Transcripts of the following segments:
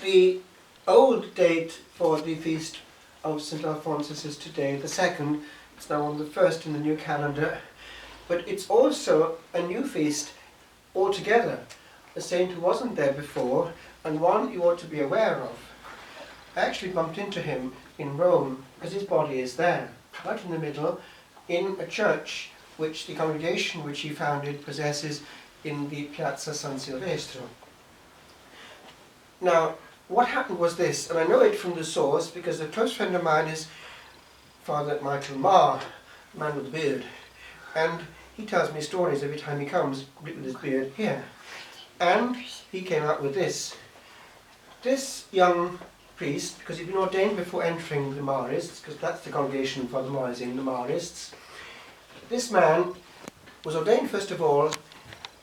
The old date for the feast of St. Alphonsus is today, the 2nd. It's now on the 1st in the new calendar. But it's also a new feast altogether. A saint who wasn't there before, and one you ought to be aware of. I actually bumped into him in Rome, because his body is there, right in the middle, in a church which the congregation which he founded possesses in the Piazza San Silvestro. Now, what happened was this, and I know it from the source because a close friend of mine is Father Michael Marr, a man with a beard, and he tells me stories every time he comes with his beard here. And he came out with this. This young priest, because he'd been ordained before entering the Marists, because that's the congregation Father Marr is in, the Marists, this man was ordained first of all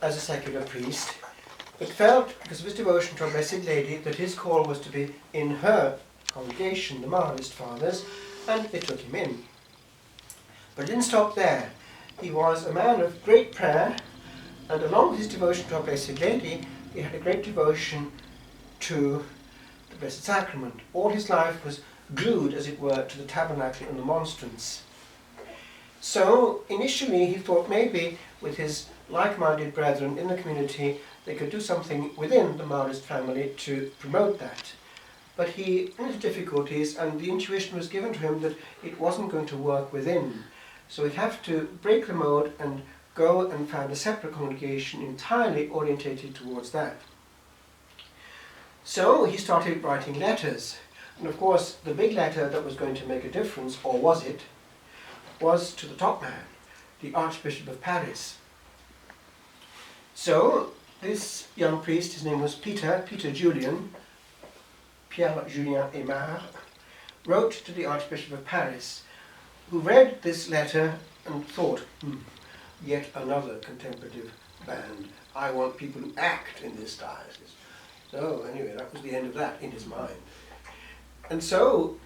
as a secular priest, but felt, because of his devotion to our Blessed Lady, that his call was to be in her congregation, the Marist Fathers, and they took him in. But it didn't stop there. He was a man of great prayer, and along with his devotion to our Blessed Lady, he had a great devotion to the Blessed Sacrament. All his life was glued, as it were, to the tabernacle and the monstrance. So, initially he thought maybe with his like-minded brethren in the community they could do something within the Marist family to promote that. But he ran into difficulties, and the intuition was given to him that it wasn't going to work within. So he'd have to break the mode and go and found a separate congregation entirely orientated towards that. So he started writing letters. And of course, the big letter that was going to make a difference, or was it, was to the top man, the Archbishop of Paris. So this young priest, his name was Peter Julien, Pierre Julien Aymar, wrote to the Archbishop of Paris, who read this letter and thought, yet another contemplative band. I want people who act in this diocese. So anyway, that was the end of that in his mind. And so,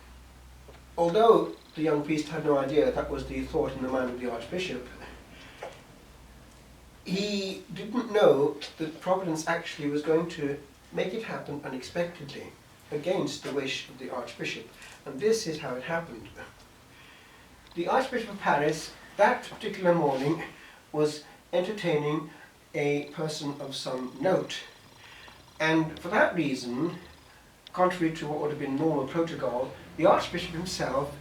although the young priest had no idea that was the thought in the mind of the Archbishop, he didn't know that Providence actually was going to make it happen unexpectedly, against the wish of the Archbishop. And this is how it happened. The Archbishop of Paris, that particular morning, was entertaining a person of some note. And for that reason, contrary to what would have been normal protocol, the Archbishop himself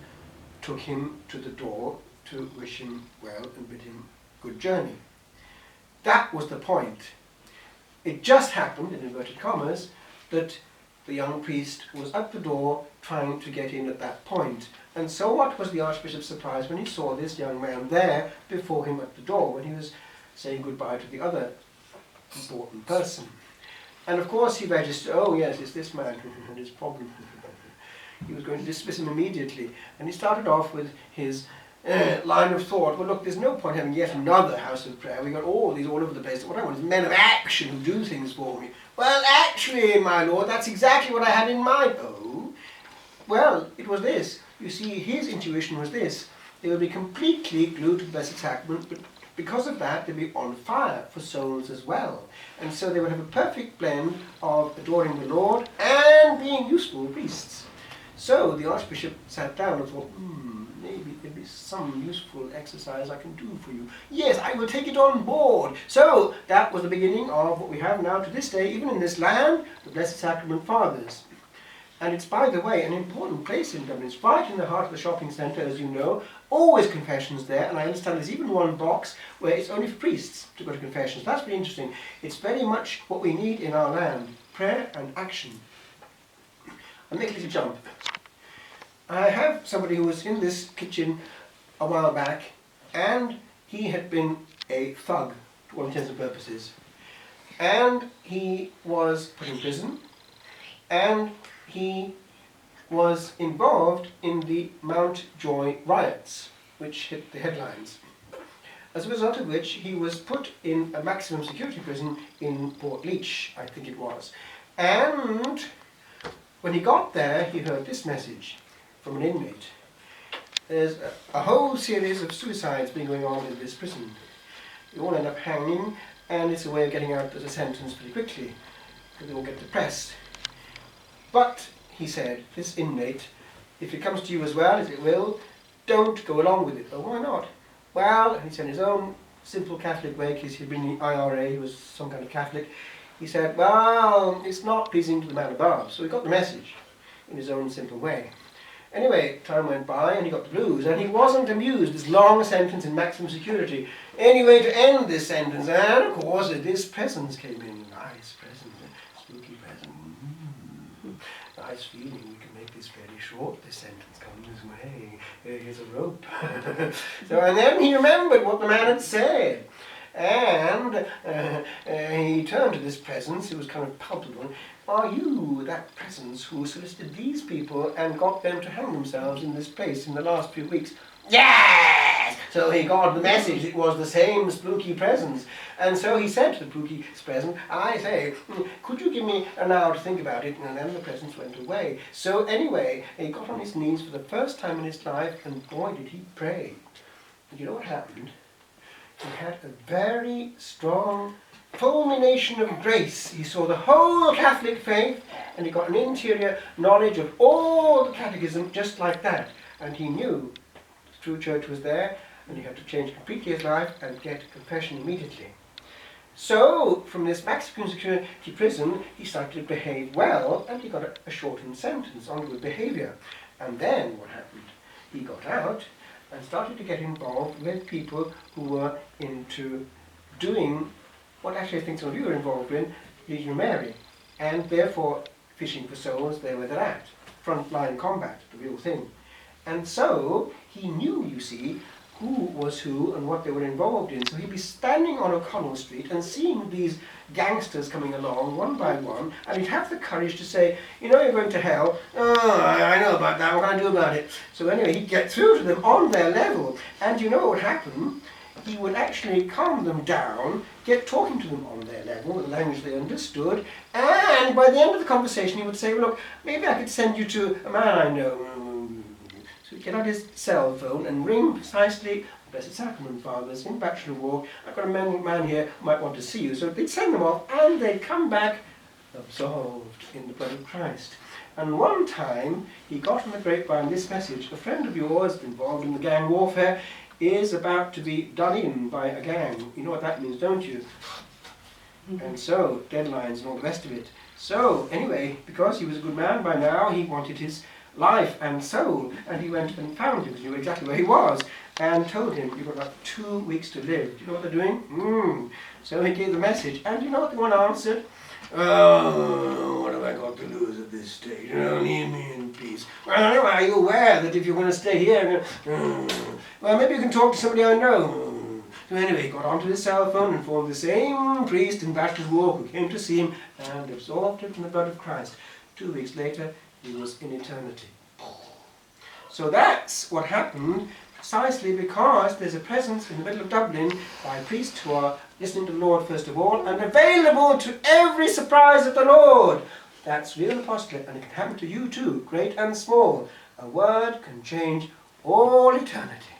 took him to the door to wish him well and bid him good journey. That was the point. It just happened, in inverted commas, that the young priest was at the door trying to get in at that point. And so what was the Archbishop's surprise when he saw this young man there before him at the door, when he was saying goodbye to the other important person. And of course he registered, oh yes, it's this man and his problem. He was going to dismiss him immediately. And he started off with his line of thought, well look, there's no point having yet another house of prayer. We've got all these all over the place. What I want is men of action who do things for me. Well, actually, my lord, that's exactly what I had in mind. Oh, well, it was this. You see, his intuition was this. They would be completely glued to the Blessed Sacrament, but because of that, they'd be on fire for souls as well. And so they would have a perfect blend of adoring the Lord and being useful priests. So the Archbishop sat down and thought, maybe there'll be some useful exercise I can do for you. Yes, I will take it on board. So that was the beginning of what we have now to this day, even in this land, the Blessed Sacrament Fathers. And it's, by the way, an important place in Dublin. It's right in the heart of the shopping centre, as you know. Always confessions there, and I understand there's even one box where it's only for priests to go to confessions. That's very interesting. It's very much what we need in our land, prayer and action. I'll make a little jump. I have somebody who was in this kitchen a while back, and he had been a thug, to all intents and purposes. And he was put in prison, and he was involved in the Mountjoy riots, which hit the headlines. As a result of which, he was put in a maximum security prison in Portlaoise, I think it was. And when he got there, he heard this message from an inmate. There's a whole series of suicides being going on in this prison. They all end up hanging, and it's a way of getting out as a sentence pretty quickly, because they all get depressed. But, he said, this inmate, if it comes to you as well as it will, don't go along with it. Oh, why not? Well, he said in his own simple Catholic way, because he'd been in the IRA, he was some kind of Catholic, he said, well, it's not pleasing to the man above. So he got the message in his own simple way. Anyway, time went by and he got the blues, and he wasn't amused. This long sentence in maximum security. Any way to end this sentence? And of course, this presence came in. Nice present, spooky present. Nice feeling. We can make this fairly short. This sentence comes this way. Here's a rope. And then he remembered what the man had said. And he turned to this presence, who was kind of palpable. Are you that presence who solicited these people and got them to hang themselves in this place in the last few weeks? Yes! So he got the message. It was the same spooky presence. And so he said to the spooky presence, I say, could you give me an hour to think about it? And then the presence went away. So anyway, he got on his knees for the first time in his life, and boy did he pray. And you know what happened? He had a very strong fulmination of grace. He saw the whole Catholic faith, and he got an interior knowledge of all the catechism just like that. And he knew the true church was there, and he had to change completely his life and get confession immediately. So, from this maximum security prison, he started to behave well, and he got a shortened sentence on good behavior. And then what happened? He got out and started to get involved with people who were into doing what actually I think some of you are involved in, Legion of Mary, and therefore fishing for souls, they were at. Frontline combat, the real thing. And so he knew, you see, who was who and what they were involved in. So he'd be standing on O'Connell Street and seeing these gangsters coming along one by one, and he'd have the courage to say, you know, you're going to hell. Oh, I know about that, what can I do about it? So anyway, he'd get through to them on their level, and you know what would happen? He would actually calm them down, get talking to them on their level, the language they understood, and by the end of the conversation he would say, well, look, maybe I could send you to a man I know. So he'd get out his cell phone and ring precisely, Blessed Sacrament, Fathers, in Bachelor Walk, I've got a man here who might want to see you. So they'd send them off, and they'd come back absolved in the blood of Christ. And one time, he got on the grapevine this message, a friend of yours involved in the gang warfare is about to be done in by a gang. You know what that means, don't you? And so, deadlines and all the rest of it. So, anyway, because he was a good man by now, he wanted his life and soul, and he went and found him, because he knew exactly where he was, and told him, you've got about 2 weeks to live. Do you know what they're doing? So he gave the message, and you know what the one answered? Oh, what have I got to lose at this stage? Oh, leave me in peace. Well, are you aware that if you're going to stay here, well, maybe you can talk to somebody I know. So anyway, he got onto his cell phone and informed the same priest in Bachelor's Walk who came to see him and absolved him from the blood of Christ. 2 weeks later, he was in eternity. So that's what happened, precisely because there's a presence in the middle of Dublin by priests who are listening to the Lord first of all and available to every surprise of the Lord. That's real apostolate, and it can happen to you too, great and small. A word can change all eternity.